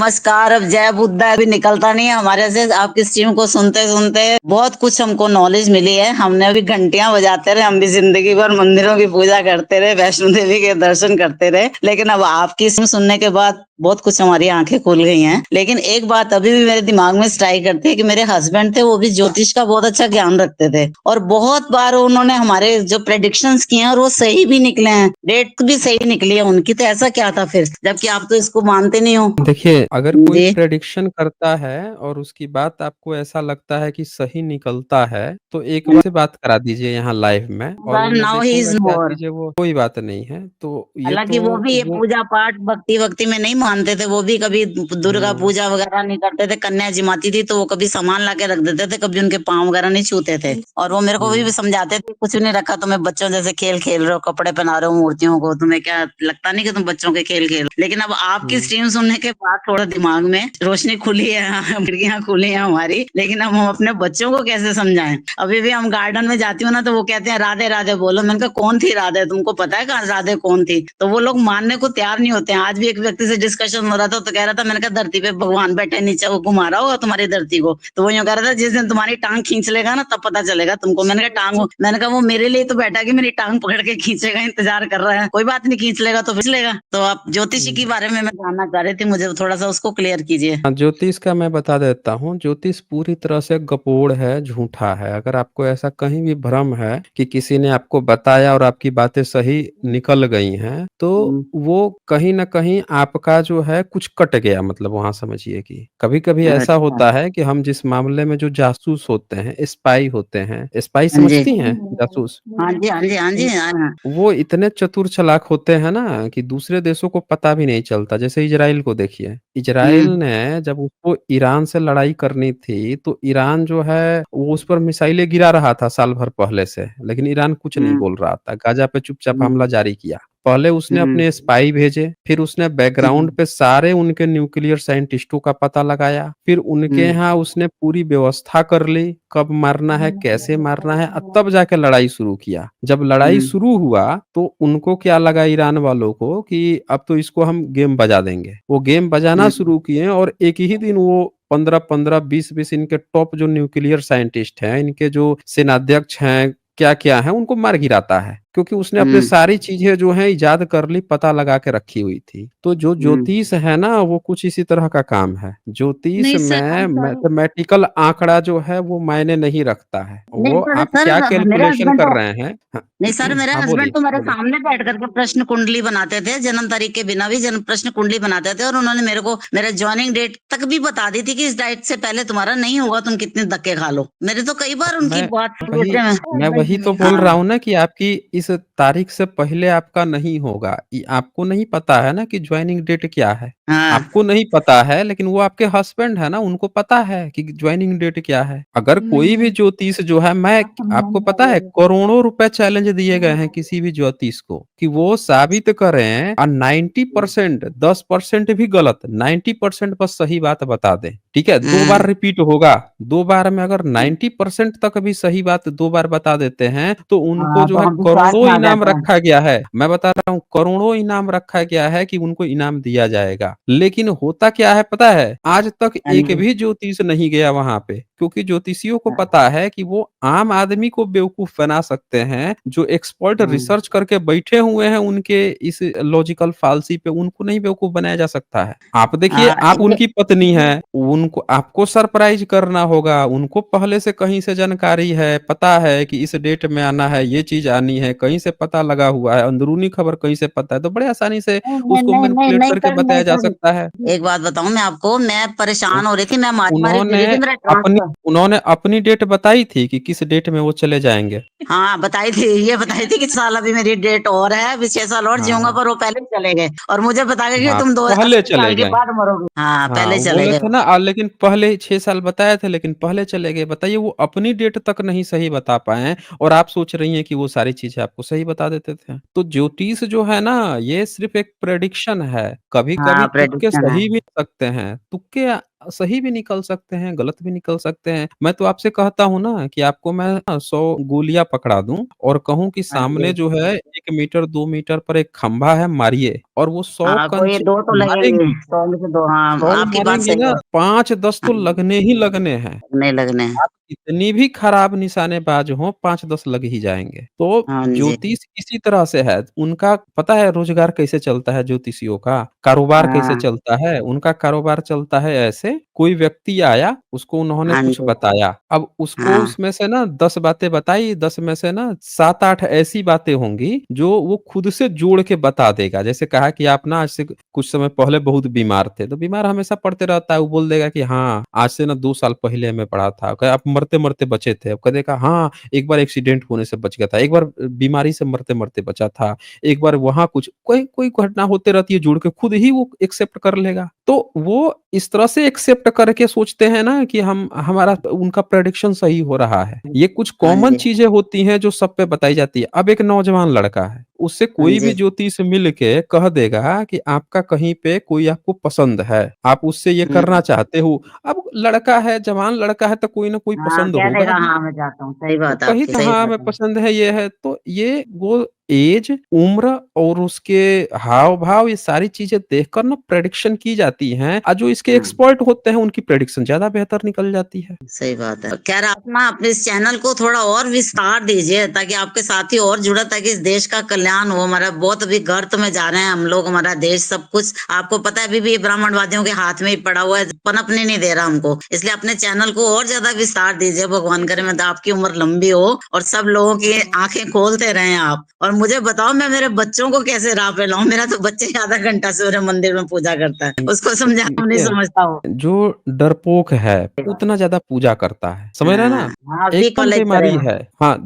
नमस्कार। अब जय बुद्धा अभी निकलता नहीं है हमारे से। आपकी स्ट्रीम को सुनते सुनते बहुत कुछ हमको नॉलेज मिली है। हमने अभी घंटियां बजाते रहे, हम भी जिंदगी भर मंदिरों की पूजा करते रहे, वैष्णो देवी के दर्शन करते रहे, लेकिन अब आपकी स्ट्रीम सुनने के बाद बहुत कुछ हमारी आंखें खुल गई हैं। लेकिन एक बात अभी भी मेरे दिमाग में स्ट्राइक करती है कि मेरे हस्बैंड थे, वो भी ज्योतिष का बहुत अच्छा ज्ञान रखते थे और बहुत बार उन्होंने हमारे जो प्रेडिक्शंस किए हैं और वो सही भी निकले हैं, डेट भी सही निकली है उनकी। तो ऐसा क्या था फिर, जबकि आप तो इसको मानते नहीं हो? देखिए, अगर कोई जी। प्रेडिक्शन करता है और उसकी बात आपको ऐसा लगता है कि सही निकलता है, तो एक बार से बात करा दीजिए यहाँ लाइव में और पर मैं नाउ ही इज देखूँगा कि मोर। कीजिए वो कोई बात नहीं है। तो ये हालांकि तो वो भी ये वो पूजा पाठ भक्ति वक्ति में नहीं मानते थे, वो भी कभी दुर्गा हुँ, पूजा वगैरह नहीं करते थे। कन्या जिमाती थी तो वो कभी सामान ला के रख देते थे, कभी उनके पाँव वगैरह नहीं छूते थे। और वो मेरे को भी हुँ, समझाते थे, कुछ नहीं रखा, तुम्हें बच्चों जैसे खेल खेल रहे हो, कपड़े पहना रहे हो मूर्तियों को, तुम्हें क्या लगता नहीं कि तुम बच्चों के खेल खेल। लेकिन अब आपकी हुँ। स्ट्रीम सुनने के बाद थोड़ा दिमाग में रोशनी खुली है, खिड़कियां खुली है हमारी। लेकिन अब हम अपने बच्चों को कैसे समझाएं? अभी भी हम गार्डन में जाती हूँ ना, तो वो कहते हैं राधे राधे बोलो। मैंने कहा कौन थी राधे, तुमको पता है कहाँ राधे कौन थी? तो वो लोग मानने को तैयार नहीं होते हैं। आज भी एक व्यक्ति से डिस्कशन हो रहा था, तो कह रहा था, मैंने कहा धरती पे भगवान बैठे नीचे वो घुमा रहा होगा तुम्हारी धरती को। तो वो यूं कह रहा था, जिस दिन तुम्हारी टांग खींच लेगा ना तब पता चलेगा तुमको। मैंने कहा टांग, मैंने कहा वो मेरे लिए तो बैठा कि मेरी टांग पकड़ के खींचेगा, इंतजार कर रहा है। कोई बात नहीं, खींच लेगा तो खींच लेगा। तो आप ज्योतिषी के हुँ। बारे में मैं जानना चाह रही थी, मुझे थोड़ा सा उसको क्लियर कीजिए। हाँ, ज्योतिष का मैं बता देता हूँ। ज्योतिष पूरी तरह से गपोड़ है, झूठा है। अगर आपको ऐसा कहीं भी भ्रम है कि किसी ने आपको बताया और आपकी बातें सही निकल गई हैं, तो हम्म, वो कहीं न कहीं आपका जो है कुछ कट गया, मतलब वहाँ समझिए कि कभी-कभी ऐसा अच्छा। होता है कि हम जिस मामले में जो जासूस होते हैं, स्पाई होते हैं, स्पाई हाँ जी, समझती हैं? जासूस? हाँ जी, हाँ जी, हाँ जी, वो हाँ। वो इतने चतुर चालाक होते हैं ना कि दूसरे देशों को पता भी नहीं चलता। जैसे इज़राइल को देखिए, इज़राइल हम्म, ने जब उसको ईरान से लड़ाई करनी थी, तो ईरान जो है वो उस पर मिसाइलें गिरा रहा था साल भर पहले से, लेकिन ईरान कुछ नहीं हम्म, बोल रहा था। गाज़ा पे चुपचाप हम्म, हमला जारी किया। पहले उसने हम्म, अपने स्पाई भेजे, फिर उसने बैकग्राउंड हम्म, पे सारे उनके न्यूक्लियर साइंटिस्टों का पता लगाया, फिर उनके हम्म, यहाँ उसने पूरी व्यवस्था कर ली, कब मारना है, कैसे मारना है, तब जाके लड़ाई शुरू किया। जब लड़ाई हम्म, शुरू हुआ, तो उनको क्या लगा ईरान वालों को कि अब तो इसको हम गेम बजा देंगे। वो गेम बजाना हम्म, शुरू किए और एक ही दिन वो 15-15, 20-20 इनके टॉप जो न्यूक्लियर साइंटिस्ट हैं, इनके जो सेनाध्यक्ष हैं, क्या-क्या हैं, उनको मार गिराता है। क्योंकि उसने अपनी हम्म, सारी चीज़ें जो हैं इजाद कर ली, पता लगा के रखी हुई थी। तो जो हम्म। ज्योतिष है ना, वो कुछ इसी तरह का काम है। ज्योतिष नहीं सर, में मैथमेटिकल आंकड़ा जो है वो मायने नहीं रखता है। नहीं वो पर आप सर, क्या मेरे कैलकुलेशन हस्बैंड कर तो, रहे हैं। हाँ, नहीं सर, मेरे हाँ हस्बैंड बोलिए, तो मेरे बोलिए। सामने बैठ करके प्रश्न कुंडली बनाते थे, जन्म तारीख के बिना भी जन्म प्रश्न कुंडली बनाते थे। और उन्होंने मेरे को मेरे ज्वाइनिंग डेट तक भी बता दी थी कि इस डाइट से पहले तुम्हारा नहीं होगा, तुम कितने धक्के खा लो। मेरे तो कई बार उनकी मैं बात से वही बेटे में। मैं वही तो बोल रहा हाँ, हूँ ना कि आपकी इस तारीख से पहले आपका नहीं होगा। आपको नहीं पता है ना कि ज्वाइनिंग डेट क्या है। हाँ। आपको नहीं पता है, लेकिन वो आपके हस्बैंड है ना, उनको पता है कि ज्वाइनिंग डेट क्या है। अगर कोई भी ज्योतिष जो है, मैं आपको पता है करोड़ों रुपए चैलेंज दिए गए हैं किसी भी ज्योतिष को कि वो साबित करें और 90%, 10% भी गलत, 90% बस सही बात बता दें। ठीक है, दो बार हम्म, रिपीट होगा, 2 बार में अगर 90% तक भी सही बात 2 बार बता देते हैं, तो उनको हाँ, जो तो है हम विश्वास करोड़ों में आ इनाम जाते हैं। रखा गया है। मैं बता रहा हूँ, करोड़ों इनाम रखा गया है कि उनको इनाम दिया जाएगा। लेकिन होता क्या है पता है? आज तक हाँ एक जी। भी ज्योतिष नहीं गया वहाँ पे, क्योंकि ज्योतिषियों को पता है कि वो आम आदमी को बेवकूफ बना सकते हैं। जो एक्सपर्ट हम्म, रिसर्च करके बैठे हुए हैं उनके इस लॉजिकल फालसी पे, उनको नहीं बेवकूफ बनाया जा सकता है। आप देखिए, हाँ, आप उनकी पत्नी हैं, उनको आपको सरप्राइज करना होगा। उनको पहले से कहीं से जानकारी है, पता है कि इस डेट में आना है, ये चीज़ आनी है, कहीं से पता लगा हुआ है, अंदरूनी खबर कहीं से पता है, तो बड़े आसानी से नहीं उसको नहीं नहीं मैनिपुलेट नहीं करके सर, नहीं बताया जा सर। सकता है। एक बात बताऊं मैं आपको, मैं उ परेशान हो रही थी, मैं मारी मारी फिर उन्होंने रही थी, मेरा अपनी ट्रांसफर। उन्होंने अपनी डेट बताई थी कि किस डेट में वो चले जाएँगे। हाँ, बताई थी, ये बताई थी कि साल अभी मेरी डेट और है, अभी 6 साल और जीऊंगा, हाँ, पर वो पहले ही चले गए। और मुझे बता गए कि हाँ, तुम दो पहले 80 साल चले के गए। बाद मरोगे। हाँ, हाँ, पहले ही वो चले बोले गए। थे ना, लेकिन पहले 6 साल बताए थे, लेकिन पहले चले गए। बताइए, वो अपनी डेट तक नहीं सही बता पाए हैं और आप सोच रही हैं कि वो सारी चीज़ें आपको सही बता देते थे। तो ज्योतिष जो है ना, ये सिर्फ़ एक प्रेडिक्शन है। कभी-कभी हाँ, तुक्के प्रेडिक्शन है। सही भी हो सकते हैं। तुक्के सही भी निकल सकते हैं, गलत भी निकल सकते हैं। मैं तो आपसे कहता हूँ ना कि आपको मैं ना 100 गोलियाँ पकड़ा दूँ और कहूँ कि हाँ सामने जी। जो है 1 मीटर 2 मीटर पर एक खंभा है, मारिए और वो 100 हाँ, कोई कंचे 2 तो लगेंगे, मारेगी। 100 में से 2, हाँ, 100 आपकी बात मारेंगी सही ना है। 5-10 तो हाँ, लगने ही लगने हैं। लगने लगने हैं। आप कितनी भी खराब निशानेबाज हो 5-10 लग ही जाएँगे। तो हाँ जी। ज्योतिष इसी तरह से है, उनका पता है रोज़गार कैसे चलता है ज्योतिषियों का? कारोबार कैसे हाँ, चलता है? उनका कारोबार चलता है ऐसे, कोई व्यक्ति आया, उसको उन्होंने हाँ कुछ जी। बताया, अब उसको हाँ, उसमें से ना 10 बातें बताई, 10 में से ना 7-8 ऐसी बातें होंगी, जो वो खुद से जोड़ के बता देगा। जैसे कहा कि आप ना आज से कुछ समय पहले बहुत बीमार थे, तो बीमार हमेशा पड़ते रहता है, वो बोल देगा कि हाँ, आज से ना 2 साल पहले मैं पड़ा था। कहे आप मरते-मरते बचे थे। अब कह देगा हाँ, एक बार एक्सीडेंट होने से बच गया था, एक बार बीमारी से मरते-मरते बचा था, एक बार वहाँ कुछ कोई कोई घटना होते रहती है, जुड़ के खुद ही वो एक्सेप्ट कर लेगा। तो वो इस तरह से एक्सेप्ट करके सोचते हैं ना कि हम हमारा उनका प्रेडिक्शन सही हो रहा है। ये कुछ हाँ कॉमन जी। चीज़ें होती हैं जो सब पे बताई जाती है। अब एक नौजवान लड़का है, उससे हाँ कोई भी जी। ज्योतिष मिल के कह देगा कि आपका कहीं पे कोई आपको पसंद है, आप उससे ये करना हुँ। चाहते हो। अब लड़का है, जवान लड़का है तो कोई ना कोई हाँ, पसंद कह होगा देगा ही। हाँ, मैं जाता हूँ। सही वो बात है कही आपकी, था सही हाँ, बात हमें है। पसंद है, ये है, तो ये वो ऐज, उम्र और उसके हाव-भाव ये सारी चीज़ें देखकर ना प्रेडिक्शन की जाती हैं और जो इसके हाँ। एक्सपर्ट होते हैं उनकी प्रेडिक्शन ज़्यादा बेहतर निकल जाती है। सही बात है। खैर आप ना अपने इस चैनल को थोड़ा और विस्तार दीजिए ताकि आपके साथी और जुड़े ताकि इस देश का कल्याण हो। हमारा बहुत अभी गर्त में जा रहे हैं हम लोग, हमारा देश सब कुछ आपको पता है अभी भी ये ब्राह्मणवादियों के हाथ में ही पड़ा हुआ है, पनपने नहीं दे रहा हमको। इसलिए अपने चैनल को और ज्यादा विस्तार दीजिए, भगवान करे मतलब आपकी उम्र लंबी हो और सब लोगों की आंखें खोलते रहें आप। और मुझे बताओ मैं मेरे बच्चों को कैसे राह पे लाऊं? मेरा तो बच्चे आधा घंटा सूर्य मंदिर में पूजा करता है, उसको समझा नहीं देखिए, समझता वो। जो डरपोक है, उतना ज़्यादा पूजा करता है, समझ रहे हैं हाँ, ना? हाँ, वीक एकदम वाला ही बीमारी करेगा। है। हाँ,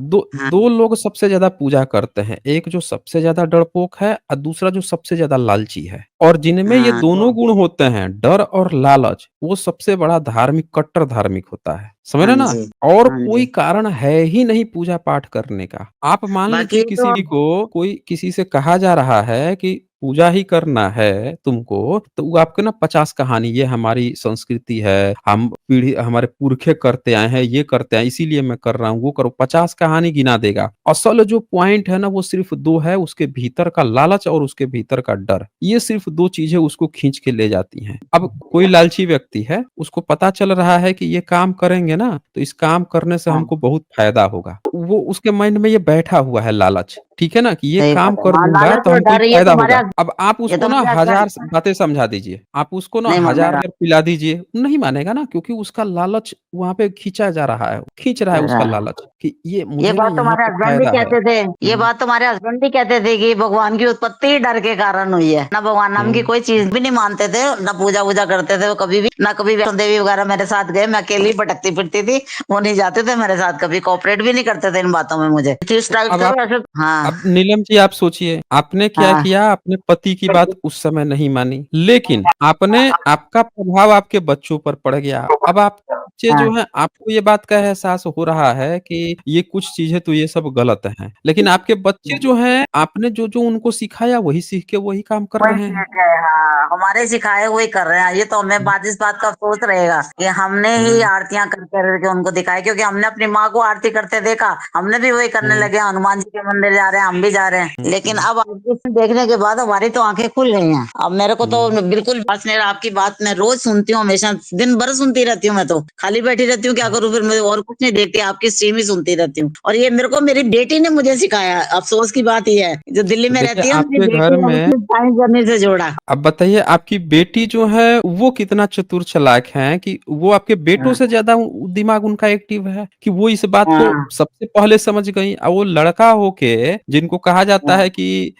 2 लोग सबसे ज़्यादा पूजा करते हैं, एक जो सबसे ज़्यादा डरपोक है और दूसरा जो सबसे ज़्यादा लालची है। और जिनमें ये हाँ, दोनों तो गुण होते हैं, डर और लालच, वो सबसे बड़ा धार्मिक कट्टर धार्मिक होता है, समझ हाँ रहे हैं ना? जी, और हाँ कोई जी। कारण है ही नहीं पूजा-पाठ करने का। आप मान बाकी लीजिए तो किसी को कोई किसी से कहा जा रहा है कि पूजा ही करना है तुमको, तो वो आपको ना 50 कहानी ये हमारी संस्कृति है, हम पीढ़ी हमारे पुरखे करते आए हैं, ये करते आए इसीलिए मैं कर रहा हूँ, वो करो 50 कहानी गिना देगा। असल जो पॉइंट है ना वो सिर्फ़ 2 है, उसके भीतर का लालच और उसके भीतर का डर। ये सिर्फ़ 2 चीज़ें उसको खींच के ले जाती हैं। अब कोई लालची व्यक्ति है, उसको पता चल रहा है कि ये काम करेंगे ना, तो इस काम करने से हाँ, हमको बहुत फ़ायदा होगा। वो उसके माइंड में ये बैठा हुआ है लालच, ठीक है ना? कि ये सही काम बात है। कर हाँ, दूँगा लालच तो और हमको ये डर ये फ़ायदा तो हमारे होगा। अब आप ये तो उसको ना हमारे हज़ार स हस्बैंड बातें समझा दीजिए, आप उसको ना नहीं हज़ार मानेगा। बार पिला दीजिए, नहीं मानेगा ना क्योंकि उसका लालच वहाँ पे खींचा जा रहा है, खींच रहा है उसका लालच कि ये ये मुझे ना बात तो यहाँ हमारे पे हस्बैंड भी फ़ायदा है। कहते थे। ये हुँ, बात तो हमारे हस्बैंड भी कहते थे कि भगवान की उत्पत्ति ही डर के कारण हुई है। ना भगवान नाम की हुँ। कोई चीज भी नहीं मानते थे, ना पूजा वूजा करते थे वो कभी भी, ना कभी वैष्णो देवी वगैरह मेरे साथ गए। मैं अकेली भटकती फिरती थी, वो नहीं जाते थे मेरे साथ, कभी कोऑपरेट भी नहीं करते थे इन बातों में मुझे। इस तो टाइप अब से आप वैसे हाँ, अब नीलम जी आप सोचिए, आपने क्या हाँ, किया, आपने पति की बात उस समय नहीं मानी, लेकिन आपने आपका प्रभाव आपके बच्चों पर पड़ गया। अब आपके बच्चे हाँ, जो हैं, आपको ये बात का एहसास हो रहा है कि ये कुछ चीज़ें तो ये सब गलत हैं, लेकिन आपके बच्चे जो हैं, आपने जो-जो उनको सिखाया वही सीख के वही काम कर वही रहे हैं। ठीक है। हाँ, हमारे सिखाए हुए कर रहे हैं। ये तो हमें हुँ, बात इस बात का अफसोस रहेगा कि हमने ही हुँ, आरतियां कर करके उनको दिखाई, क्योंकि हमने अपनी माँ को आरती करते देखा, हमने भी वही करने हुँ, लगे। हनुमान जी के मंदिर जा रहे हैं, हम भी जा रहे हैं, हुँ, लेकिन हुँ, अब आपको देखने के बाद हमारी तो आंखें खुल गई हैं। अब मेरे को तो हुँ। बिल्कुल बस मेरा आपकी बात मैं रोज सुनती हूँ, हमेशा दिन भर सुनती रहती हूँ। मैं तो खाली बैठी रहती हूँ, क्या करूँ फिर, मैं और कुछ नहीं देखती, आपकी स्ट्रीम ही सुनती रहती हूँ। और ये मेरे को मेरी बेटी ने मुझे सिखाया। अफसोस की बात ये है, जो दिल्ली तो में देखिए रहती है, मेरी आपके बेटी घर ने में मुझे साइंस जर्नी से जोड़ा। अब बताइए आपकी बेटी जो है वो कितना चतुर चालाक है कि वो आपके बेटों हाँ, से ज़्यादा दिमाग उनका एक्टिव है कि वो इस बात को हाँ, सबसे पहले समझ गई और वो लड़का होके जिनको कहा जाता हाँ, है कि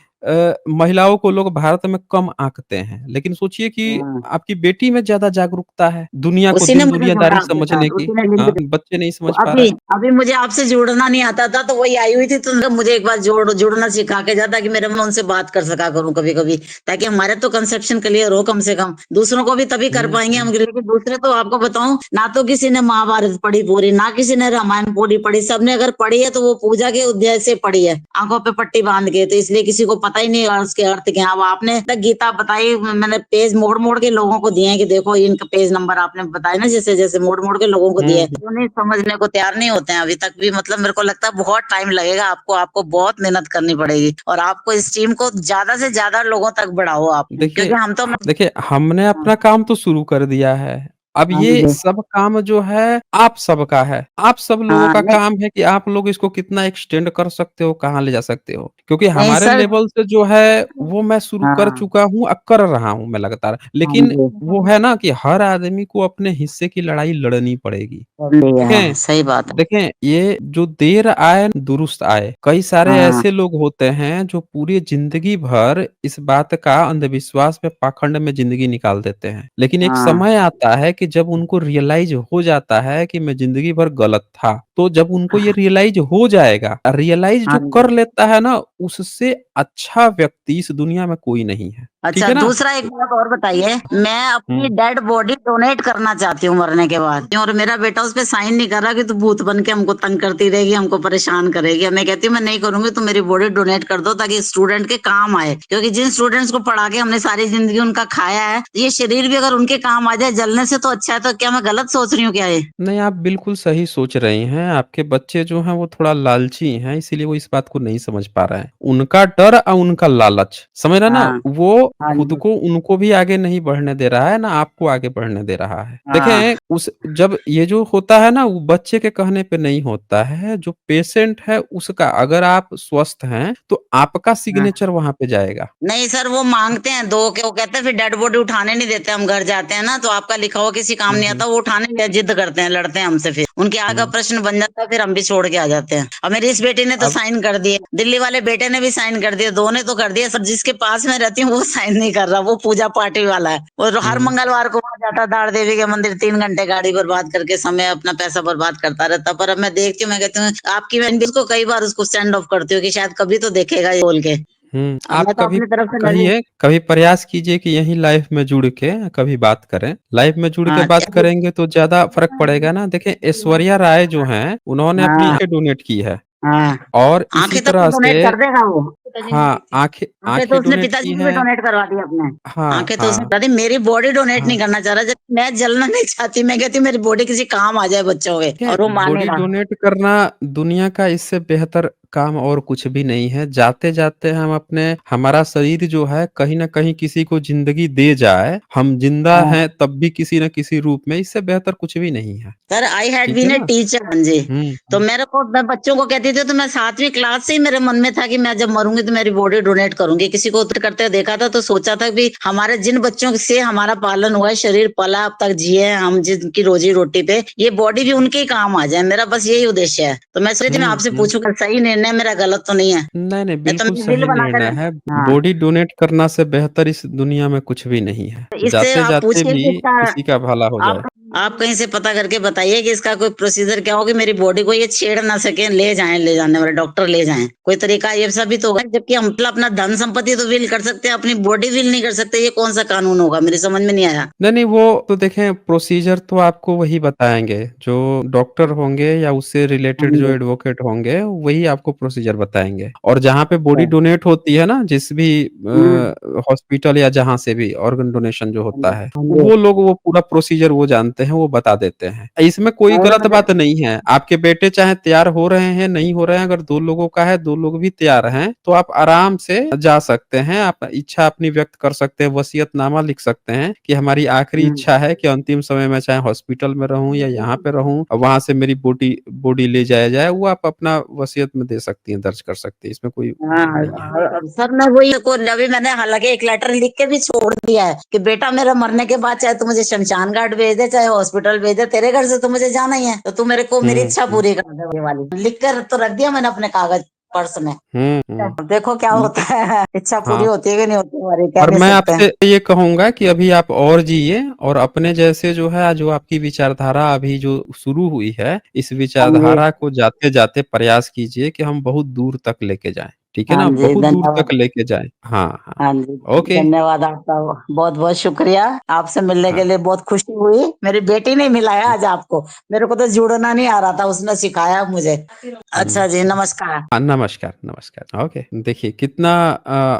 महिलाओं को लोग भारत में कम आँकते हैं। लेकिन सोचिए कि हाँ। आपकी बेटी में ज़्यादा जागरूकता है, दुनिया को उसी ने मुझे जोड़ा दिन-दुनियादारी आपके साथ, समझने की। उसी ने लिंक हाँ, दिया। बच्चे नहीं तो समझ पा रहे अभी हैं। अभी मुझे आपसे जुड़ना नहीं आता था, तो वही आई हुई थी, तो मुझे एक बार जुड़ना सिखा के जा, ताकि मेरे मैं उनसे बात कर सका करूं कभी कभी, ताकि हमारे तो कंसेप्शन क्लियर हो कम से कम। दूसरों को भी तभी कर हुँ, पाएंगे हुँ। हम, लेकिन दूसरे तो आपको बताऊं ना, तो किसी ने महाभारत पढ़ी पूरी, ना किसी ने रामायण पूरी पढ़ी। सबने अगर पढ़ी है तो वो पूजा के उद्देश्य से पढ़ी है, आंखों पे पट्टी बांध के, तो इसलिए किसी को पता पता ही नहीं उसके अर्थ क्या। अब आपने तक गीता बताई, मैंने पेज मोड़ मोड़ के लोगों को दिए हैं कि देखो इनका पेज नंबर आपने बताया ना, जैसे जैसे मोड़ मोड़ के लोगों को दिए हैं, वो नहीं समझने को तैयार नहीं होते हैं अभी तक भी। मतलब मेरे को लगता है बहुत टाइम लगेगा आपको, आपको बहुत मेहनत करनी पड़ेगी, और आपको इस टीम को ज्यादा से ज्यादा लोगों तक बढ़ाओ आप, देखिए क्योंकि हम तो देखिए, हमने हाँ, अपना काम तो शुरू कर दिया है। अब हाँ ये जी, सब काम जो है आप सबका है। आप सब लोगों हाँ का नहीं, काम है कि आप लोग इसको कितना एक्सटेंड कर सकते हो, कहाँ ले जा सकते हो। क्योंकि नहीं हमारे सर, लेवल से जो है वो मैं शुरू कर हाँ, चुका हूँ, कर रहा हूँ मैं लगातार। हाँ लेकिन जी, वो है ना कि हर आदमी को अपने हिस्से की लड़ाई लड़नी पड़ेगी। बढ़िया, हाँ, देखें सही बात है, देखें, ये जो देर आए दुरुस्त आए। कई सारे हाँ, ऐसे लोग होते हैं जो पूरी ज़िंदगी भर इस बात का अंधविश्वास में पाखंड में ज़िंदगी निकाल देते हैं। लेकिन एक हाँ, समय आता है कि जब उनको रियलाइज़ हो जाता है कि मैं ज़िंदगी भर गलत था। तो जब उनको ये रियलाइज़ हो जाएगा, रियलाइज़ हाँ जो जी। कर लेता है ना, उससे अच्छा व्यक्ति इस दुनिया में कोई नहीं है। ठीक अच्छा, है ना? दूसरा एक बात और बताइए, मैं अपनी हुँ, डेड बॉडी डोनेट करना चाहती हूँ मरने के बाद, और मेरा बेटा उस पे साइन नहीं कर रहा कि तू भूत बन के हमको तंग करती रहेगी, हमको परेशान करेगी। अब मैं कहती हूँ मैं नहीं करूंगी, तू मेरी बॉडी डोनेट कर दो ताकि स्टूडेंट के काम आए, क्योंकि जिन स्टूडेंट्स को पढ़ा के हमने सारी जिंदगी उनका खाया है, ये शरीर भी अगर उनके काम आ जाए जलने से तो अच्छा है। तो क्या मैं गलत सोच रही हूँ क्या ये? नहीं, आप बिल्कुल सही सोच रही हैं। आपके बच्चे जो हैं वो थोड़ा लालची हैं, इसीलिए वो इस बात को नहीं समझ पा रहे हैं। उनका डर और उनका लालच, समझ रहे हैं ना? हाँ, वो हाँ खुद जी, को उनको भी आगे नहीं बढ़ने दे रहा है, ना आपको आगे बढ़ने दे रहा है। हाँ, देखें, उस जब ये जो होता है ना, वो बच्चे के कहने पे नहीं होता है, जो पेशेंट है उसका। अगर आप स्वस्थ हैं, तो आपका हाँ। सिग्नेचर वहाँ पे जाएगा। नहीं सर, वो मांगते हैं दो के, वो कहते हैं फिर डेड बॉडी उठाने नहीं देते, हम घर जाते हैं ना तो आपका लिखा हुआ किसी काम हुँ, नहीं हुँ, आता, वो उठाने के लिए जिद करते हैं, लड़ते हैं हमसे, फिर उनके आगे का हुँ। प्रश्न बन जाता है, फिर हम भी छोड़ के आ जाते हैं। और मेरी इस बेटी ने तो अब साइन कर दिए, दिल्ली वाले बेटे ने भी साइन कर दिए, दो ने तो कर दिया सर। जिसके पास में रहती हूँ वो साइन नहीं कर रहा, वो पूजा पार्टी वाला है, वो हर हुँ। मंगलवार को वहां जाता, दाड़ देवी के मंदिर 3 घंटे गाड़ी बर्बाद करके समय अपना पैसा बर्बाद करता रहता। पर अब मैं देखती हूँ, मैं कहती हूँ आपकी, मैं उसको कई बार उसको स्टैंड ऑफ करती हूँ कि शायद कभी तो देखेगा ये बोल के। अब आप मैं तो कभी अपनी तरफ से लड़ी। कहिए, कभी प्रयास कीजिए कि यहीं लाइव में जुड़ के कभी बात करें। लाइव में जुड़ के हाँ, बात चलिए। करेंगे तो ज़्यादा फ़र्क पड़ेगा ना। देखिए, ऐश्वर्या राय जो हैं, उन्होंने अपनी हाँ, आँखें डोनेट की है हाँ। और इसी आँखें तो तरह डोनेट से कर देगा वो। पिताजी ने दी हाँ, थी। आँखें तो आँखें उसने डोनेट पिताजी की की भी हैं। डोनेट करवा दी अपने। हाँ, आँखें तो उसने हाँ, करा दी, मेरी बॉडी डोनेट नहीं हाँ। करना चाह रहा। जब मैं जलना नहीं चाहती, मैं कहती हूँ मेरी बॉडी किसी काम आ जाए बच्चों के, देखिए, और वो बॉडी मानेगा। डोनेट करना दुनिया का इससे बेहतर काम और कुछ भी नहीं है। जाते-जाते हम अपने हमारा शरीर जो है कहीं न कहीं किसी को ज़िंदगी दे जाए, हम ज़िंदा हाँ। हैं तब भी किसी न किसी रूप में, इससे बेहतर कुछ भी नहीं है। सर आई हैड ठीक है बीन ए ना? टीचर, हाँ जी। हुँ, तो हुँ, मेरे को, मैं बच्चों को कहती थी, तो मैं 7वीं क्लास से ही मेरे मन में था कि मैं जब मरूंगी तो मेरी बॉडी डोनेट करूंगी। किसी को करते हुए देखा था तो सोचा था कि हमारे जिन बच्चों से हमारा पालन हुआ है, शरीर पला, अब तक जिए हैं हम, जिनकी रोजी रोटी पे ये बॉडी भी उनके ही काम आ जाए, मेरा बस यही उद्देश्य है। तो मैं सोची थी मैं हुँ, आपसे हुँ। पूछूं सही निर्णय मेरा, गलत तो नहीं है। नहीं, नहीं, नहीं तो बिल्कुल मैं विल सही बनाकर, निर्णय है। हाँ, बॉडी डोनेट करना से बेहतर इस दुनिया में कुछ भी नहीं है। तो इससे आप जाते-जाते पूछिए कि भी इसका, किसी का भला हो जाए। आप आप कहीं से पता करके बताइए कि इसका कोई प्रोसीजर क्या हो कि मेरी बॉडी को ये छेड़ ना सके, ले जाएं, ले जाने वाले डॉक्टर ले जाएं, कोई तरीका ये सब भी तो होगा। जबकि हम मतलब अपना धन संपत्ति तो विल कर सकते हैं, अपनी बॉडी विल नहीं कर सकते, ये कौन सा कानून होगा, मेरी समझ में नहीं आया। नहीं, नहीं, वो तो देखें, प्रोसीजर तो आपको वही बताएँगे, जो डॉक्टर होंगे या उससे हाँ रिलेटेड जो जी, एडवोकेट होंगे, वही आपको प्रोसीजर बताएँगे। और जहाँ पे अच्छा, बॉडी डोनेट होती है ना, जिस भी हम्म, हॉस्पिटल या जहाँ से भी ऑर्गन डोनेशन जो हाँ होता जी, है, हाँ जी। वो लोग वो पूरा प्रोसीजर वो जानते हैं, वो बता देते हैं। इसमें कोई और गलत मतलब, बात नहीं है। आपके बेटे चाहे तैयार हो रहे हैं, नहीं हो रहे हैं, अगर 2 लोगों का है, 2 लोग भी तैयार हैं, तो आप आराम से जा सकते हैं। आप इच्छा अपनी व्यक्त कर सकते हैं, वसीयतनामा लिख सकते हैं कि हमारी आखिरी हम्म, इच्छा है कि अंतिम समय में चाहे हॉस्पिटल में रहूँ या यहाँ पे रहूँ, वहाँ से मेरी बॉडी बॉडी ले जाया जाए, वो आप अपना वसीयत में दे सकती हैं, दर्ज कर सकती हैं। इसमें कोई हाँ, वो नहीं है। सर मैं वही को अभी मैंने हालांकि एक लेटर लिख के भी छोड़ दिया है कि बेटा मेरे मरने के बाद चाहे तू मुझे शमशान घाट भेज दे, चाहे हॉस्पिटल भेज दे, तेरे घर से तो मुझे जाना ही है, तो तू मेरे को मेरी हुँ, इच्छा हुँ। पूरी कर दे, ये वाली लिख कर तो रख दिया मैंने अपने कागज पर्स में। हुँ, हुँ। देखो क्या हुँ, होता है, इच्छा पूरी हाँ। होती है कि नहीं होती हमारी, कह और नहीं मैं सकते हैं। आपसे ये कहूँगा कि अभी आप और जिए और अपने जैसे जो है, जो आपकी विचारधारा अभी जो शुरू हुई है, इस हाँ जी, विचारधारा को जाते-जाते प्रयास कीजिए कि हम बहुत दूर तक लेके जाएँ। ठीक है हाँ ना? जी, बहुत दूर धन्यवाद। तक लेके जाएँ। हाँ, हाँ। हाँ जी, ओके। धन्यवाद आपका बहुत-बहुत शुक्रिया। आपसे मिलने हाँ। के लिए बहुत खुशी हुई। मेरी बेटी ने मिलाया आज आपको। मेरे को तो जुड़ना नहीं आ रहा था, उसने सिखाया मुझे। हुँ। अच्छा जी, नमस्कार। हाँ, नमस्कार, नमस्कार। ओके, देखिए कितना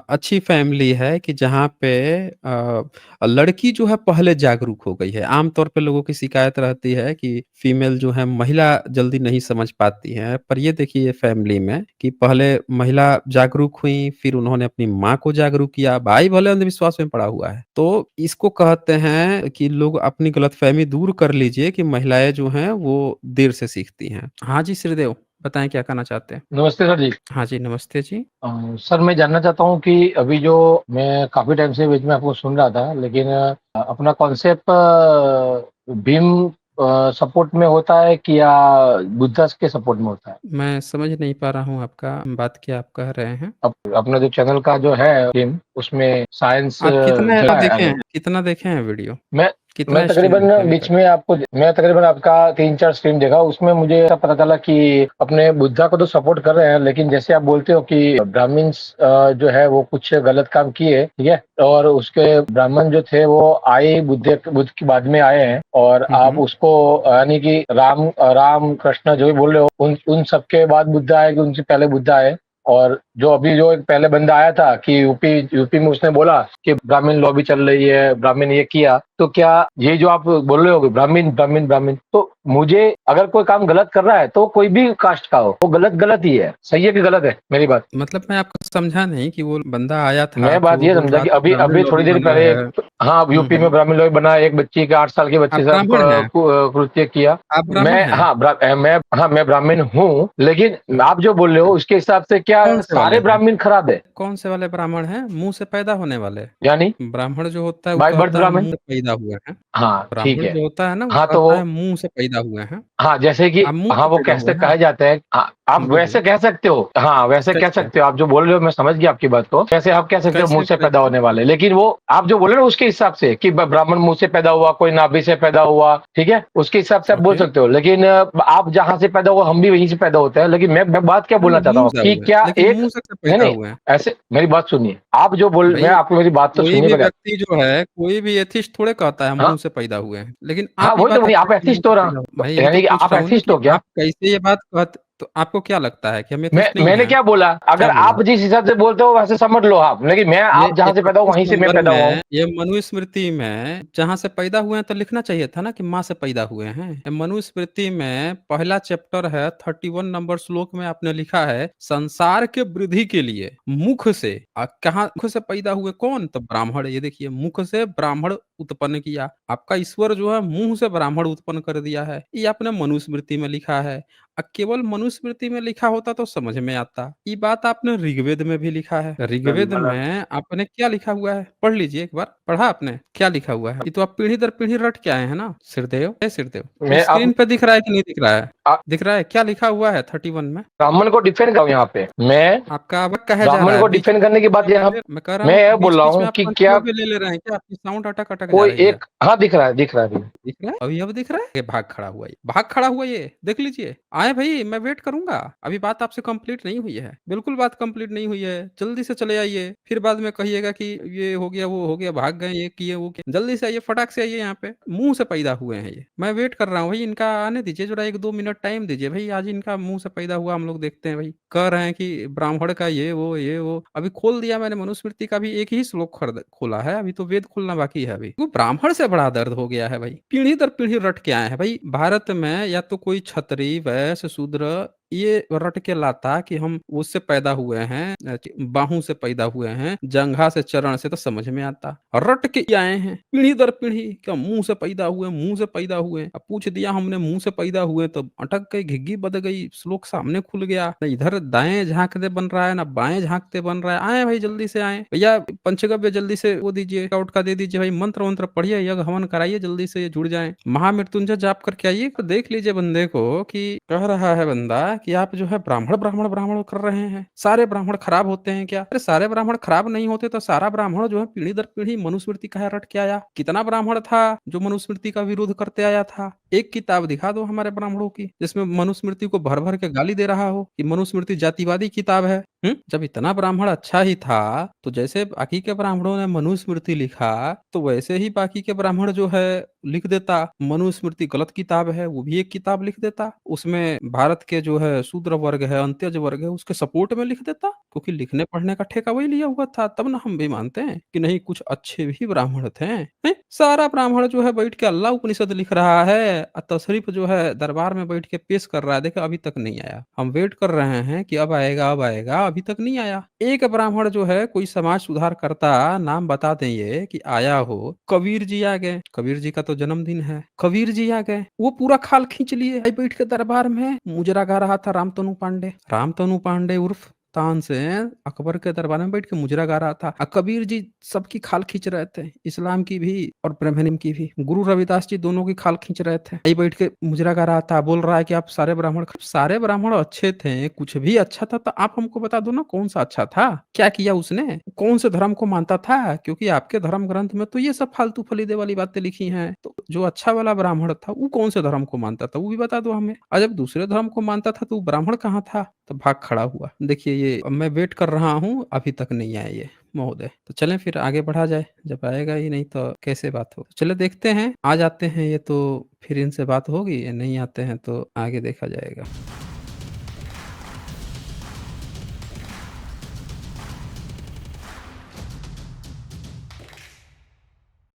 अच्छी फैमिली है कि जहाँ पे लड़की जो है पहले जागरूक हो गई है। आम तौर पे लोगों की शिकायत रहती है कि फीमेल जो है महिला जल्दी नहीं समझ पाती हैं, पर ये देखिए फैमिली में कि पहले महिला जागरूक हुई, फिर उन्होंने अपनी माँ को जागरूक किया, भाई भले अंधविश्वास में पड़ा हुआ है। तो इसको कहते हैं कि लोग अपनी गलतफ़हमी दूर कर लीजिए कि महिलाएँ जो हैं वो देर से सीखती हैं। हाँ जी, श्रीदेव बताएँ क्या कहना चाहते हैं? नमस्ते सर जी। हाँ जी, नमस्ते जी। सर मैं जानना चाहता हूँ कि अभी जो मैं काफ़ी टाइम से बीच में आपको सुन रहा था, लेकिन अपना कॉन्सेप्ट भीम सपोर्ट में होता है कि या बुद्धा के सपोर्ट में होता है? मैं समझ नहीं पा रहा हूँ आपका बात क्या आप कह रहे हैं। अपना जो चैनल का जो है भीम, उसमें साइंस आप कितना जगह है देखे आगे। हैं? कितना देखे हैं वीडियो? मैं कितना स्ट्रीम तकरीबन देखे हैं अभी बीच तक? में आपका 3-4 स्ट्रीम देखा, उसमें मुझे ऐसा पता चला कि अपने बुद्धा को तो सपोर्ट कर रहे हैं, लेकिन जैसे आप बोलते हो कि ब्राह्मण्स जो है वो कुछ गलत काम किए, ठीक है? और उसके ब्राह्मण जो थे वो आए बुद्ध के बाद में आए हैं और हुँ, आप हुँ। उसको यानी कि राम कृष्ण जो भी बोल रहे हो, उन उन सबके बाद बुद्ध आए कि उनसे पहले बुद्ध आए? और जो अभी जो एक पहले बंदा आया था कि यूपी में उसने बोला कि ब्राह्मण लॉबी चल रही है, ब्राह्मण ये किया, तो क्या ये जो आप बोल रहे हो कि ब्राह्मण ब्राह्मण ब्राह्मण, तो मुझे अगर कोई काम गलत कर रहा है तो कोई भी कास्ट का हो, वो गलत गलत ही है, सही है कि गलत है मेरी बात? मतलब मैं आपको समझा नहीं कि वो बंदा आया था मैं जो बात वो ये बोल समझा रहा कि था अभी ब्राह्मण अभी थोड़ी लॉबी देर बना पहले है। हाँ, हुँ, यूपी में हुँ। ब्राह्मण लॉबी बना, एक बच्ची के 8 साल के आप बच्चे साथ ब्राह्मण हैं? कृत्य किया। आप ब्राह्मण हैं? मैं ब्राह्मण हूँ, लेकिन आप जो बोल रहे हो उसके हिसाब से क्या कौन से वाले सारे हैं? ब्राह्मण खराब है? कौन से वाले ब्राह्मण हैं? मुँह से पैदा होने वाले? यानी ब्राह्मण जो होता है वो बाय बर्थ कहता है ब्राह्मण? मुँह से पैदा हुए हैं। हाँ, ठीक ब्राह्मण है। जो होता है ना वो हाँ, तो कहता वो है मुँह से पैदा हुए हैं। हाँ, जैसे कि आप मुँह हाँ, से वो पैदा कैसे हुए हैं? कहे जाते हैं आप वैसे बोलिए। कह सकते हो। हाँ, वैसे कह कैसे? सकते हो, आप जो बोल रहे हो मैं समझ गया आपकी बात को। कैसे आप कह सकते हो मुँह कैसे से पैदा कैसे? होने वाले, लेकिन वो आप जो बोल रहे हो उसके हिसाब से कि ब ब्राह्मण मुँह से पैदा हुआ, कोई नाभि से पैदा हुआ, ठीक है? उसके हिसाब से आप बोल ओके। सकते हो। लेकिन आप जहाँ से पैदा हुए हम भी वहीं से पैदा होते हैं। लेकिन मैं बात क्या बोलना नहीं, चाहता मुँह हूँ से कि हुए हैं, क्या लेकिन एक मुँह से कैसे नहीं, पैदा नहीं, हुए हैं? ऐसे मेरी बात सुनिए। आप जो बोल मैं भई आपको मेरी बात तो कोई सुनिए भी पहले। व्यक्ति जो है, कोई भी एथिस्ट थोड़े कहता है हाँ, मुँह से पैदा हुए हैं। लेकिन हाँ, आप ये वही तो बात बोलिए कह आप रहे हैं कि मुँह एथिस्ट से हो रहा पैदा हुआ। भाई यही तो यानी कि पूछ आप रहा हूँ ना एथिस्ट कि हो क्या? आप कैसे ये बात तो आपको क्या लगता है कि हम मैं एथिस्ट नहीं मैंने हैं? क्या बोला? क्या अगर बोला? आप जिस हिसाब से बोलते हो वैसे समझ लो आप, लेकिन मैं ये आप जहाँ से पैदा हुआ 31 वहीं से मैं नंबर पैदा हुआ हूँ। में ये मनुस्मृति में जहाँ से पैदा हुए हैं तो लिखना चाहिए था ना कि माँ से पैदा हुए हैं। ये मनुस्मृति में पहला चैप्टर है 31 नंबर श्लोक में आपने लिखा है संसार के वृद्धि के लिए मुख से कहाँ मुख से पैदा हुए कौन? तो ब्राह्मण। ये देखिए मुख से ब्राह्मण उत्पन्न किया। आपका ईश्वर जो है मुँह से ब्राह्मण उत्पन्न कर दिया है। ये आपने मनुस्मृति में लिखा है। केवल मनुस्मृति में लिखा होता तो समझ में आता। ये बात आपने ऋग्वेद में भी लिखा है। ऋग्वेद में आपने क्या लिखा हुआ है? पढ़ लीजिए एक बार। पढ़ा आपने? क्या लिखा हुआ है? ये तो आप पीढ़ी दर पीढ़ी रट के आए हैं ना, सिरदेव। ए सिरदेव, वो मैं स्क्रीन अब पे दिख रहा है कि नहीं दिख रहा है? अ, दिख रहा है? क्या लिखा हुआ है 31 में? ब्राह्मण को डिफेंड कर रहा हूँ यहाँ पे। मैं आपका आवाज़ कहे जा रहा ब्राह्मण है को बीच डिफेंड करने की बात यहाँ मैं कह रहा मैं हूँ यह बोल रहा बीच-बीच में हूँ आप कि क्या पंचगव्य ले ले रहे हैं क्या? आपकी साउंड अटक-अटक जा कोई रही है। एक हाँ, दिख रहा है, दिख रहा है अभी। दिख रहा है? अभी अब दिख रहा है? ये भाग खड़ा हुआ ये, भाग खड़ा हुआ ये, देख लीजिए। आएँ भई, मैं वेट करूँगा। अभी बात आपसे कंप्लीट नहीं हुई है। बिल्कुल बात कंप्लीट नहीं हुई है। जल्दी से चले आइए। फिर बाद में कहिएगा कि ये हो गया, वो हो गया, भाग गए, ये किए, वो किए। जल्दी से आइए, फटाक से आइए यहाँ पे। मुँह से पैदा हुए हैं ये। मैं वेट कर रहा हूँ भई, इनका आने दीजिए, ज़रा 1-2 मिनट टाइम दीजिए भई। आज इनका मुँह से पैदा हुआ हम लोग देखते हैं भई। कह रहे हैं कि ब्राह्मण का ये वो। अभी खोल दिया मैंने मनुस्मृति का भी एक ही श्लोक खोला है। अभी तो वेद खोलना बाकी है अभी। वो ब्राह्मण से बड़ा दर्द हो गया है भाई। पीढ़ी दर पीढ़ी रट के आए हैं भाई। भारत में या तो कोई क्षत्रिय, वैश्य, शूद्र ये रट के लाता कि हम उससे पैदा हुए हैं, बाहू से पैदा हुए हैं, जंघा से, चरण से, तो समझ में आता। रट के ही आए हैं पीढ़ी दर पीढ़ी। क्या मुंह से पैदा हुए, मुंह से पैदा हुए। अब पूछ दिया हमने मुंह से पैदा हुए तो अटक गई, घिग्गी बद गई, श्लोक सामने खुल गया। न इधर दाएं झांकते बन रहा है, ना बाएं झांकते बन रहा है। आए भाई, जल्दी से आए भैया। पंचगव्य जल्दी से वो दीजिए, आउट का दे दीजिए भाई। मंत्र वंत्र पढ़िए, यज्ञ हवन कराइए, जल्दी से ये जुड़ जाए। महामृत्युंजय जाप करके आइए। तो देख लीजिए बंदे को कि कह रहा है बंदा कि आप जो है ब्राह्मण ब्राह्मण ब्राह्मण कर रहे हैं। सारे ब्राह्मण खराब होते हैं क्या? अरे सारे ब्राह्मण खराब नहीं होते तो सारा ब्राह्मण जो है पीढ़ी दर पीढ़ी मनुस्मृति का रट के आया। कितना ब्राह्मण था जो मनुस्मृति का विरोध करते आया था? एक किताब दिखा दो हमारे ब्राह्मणों की, जिसमें मनुस्मृति को भर-भर के गाली दे रहा हो कि मनुस्मृति जातिवादी किताब है। जब इतना ब्राह्मण अच्छा ही था, तो जैसे बाकी के ब्राह्मणों ने मनुस्मृति लिखा, तो वैसे ही बाकी के ब्राह्मण जो है लिख देता, मनुस्मृति गलत किताब है, वो भी एक किताब लिख देता। उसमें भारत के जो है शूद्र वर्ग है, अंत्यज वर्ग है, उसके सपोर्ट में लिख देता, क्योंकि लिखने पढ़ने का ठेका वही लिया हुआ था। तब ना हम भी मानते हैं कि नहीं, कुछ अच्छे भी ब्राह्मण थे। सारा ब्राह्मण जो है बैठ के अल्लाह उपनिषद लिख रहा है, तशरीफ जो है दरबार में बैठ के पेश कर रहा है, देखो अभी तक नहीं आया। हम वेट कर रहे हैं कि अब आएगा, अब आएगा, अभी तक नहीं आया। एक ब्राह्मण जो है कोई समाज सुधार करता, नाम बता दें ये कि आया हो, कबीर जी आ गए। कबीर जी का तो जन्मदिन है, कबीर जी आ गए, वो पूरा खाल खींच लिए बैठ के दरबार में। मुजरा गा रहा था रामतनु पांडे, रामतनु पांडे उर्फ तानसेन अकबर के दरबार में बैठ के मुजरा गा रहा था। कबीर जी सबकी खाल खींच रहे थे, इस्लाम की भी और ब्राह्मणिज्म की भी। गुरु रविदास जी दोनों की खाल खींच रहे थे। यही बैठ के मुजरा गा रहा था, बोल रहा है कि आप सारे ब्राह्मण अच्छे थे, कुछ भी अच्छा था तो आप हमको बता दो ना, कौन सा अच्छा था, क्या किया उसने, कौन से धर्म को मानता था, क्योंकि आपके धर्म ग्रंथ में तो ये सब फालतू फलीदे वाली बातें लिखी हैं। तो जो अच्छा वाला ब्राह्मण था वो कौन से धर्म को मानता था, वो भी बता दो हमें। और जब दूसरे धर्म को मानता था तो वो ब्राह्मण कहाँ था? तो भाग खड़ा हुआ। देखिए ये अब मैं वेट कर रहा हूँ, अभी तक नहीं आए ये महोदय। तो चलें फिर आगे बढ़ा जाए, जब आएगा ही नहीं तो कैसे बात हो। चलो देखते हैं, आ जाते हैं ये तो फिर इनसे बात होगी, नहीं आते हैं तो आगे देखा जाएगा।